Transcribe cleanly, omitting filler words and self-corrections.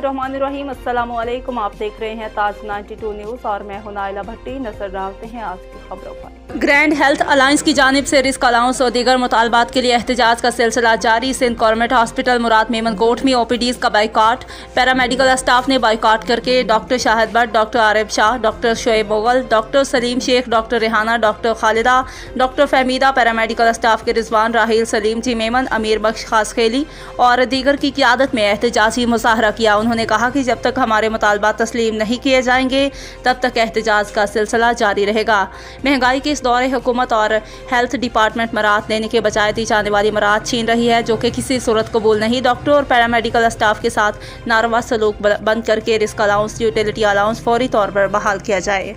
बिस्मिल्लाहिर्रहमानिर्रहीम। अस्सलाम वालेकुम। आप देख रहे हैं ताज 92 न्यूज़ और मैं हूं नाइला भट्टी। नजर डालते हैं आज की खबरों पर। ग्रैंड हेल्थ अलायंस की जानिब से रिस्क अलाउंस और दीगर मुतालबात के लिए एहतजाज का सिलसिला जारी। सिंध गवर्नमेंट हॉस्पिटल मुराद मेमन कोट में OPDs का बाइकाट। पैरामेडिकल स्टाफ ने बाइकाट करके doctor Shahid Bhatt, doctor Arif Shah, doctor Shoaib Mughal, doctor Saleem Sheikh, doctor Rehana, doctor Khalida, doctor Fahmida, paramedical staff के रिजवान, राहील, सलीम जी मेमन, अमीर बख्श खास खेली और दीगर की क़ियादत में एहतजाजी मुजाहरा किया। उन्होंने कहा कि जब तक हमारे मुतालबात तस्लीम नहीं किए जाएंगे तब तक एहतजाज का सिलसिला जारी रहेगा। महंगाई के इस दौरे हुकूमत और हेल्थ डिपार्टमेंट मराहत देने के बजाय दी जाने वाली मराहत छीन रही है, जो कि किसी सूरत कबूल नहीं। डॉक्टर और पैरामेडिकल स्टाफ के साथ नारवा सलूक बंद करके रिस्क अलाउंस, यूटिलिटी अलाउंस फौरी तौर पर बहाल किया जाए।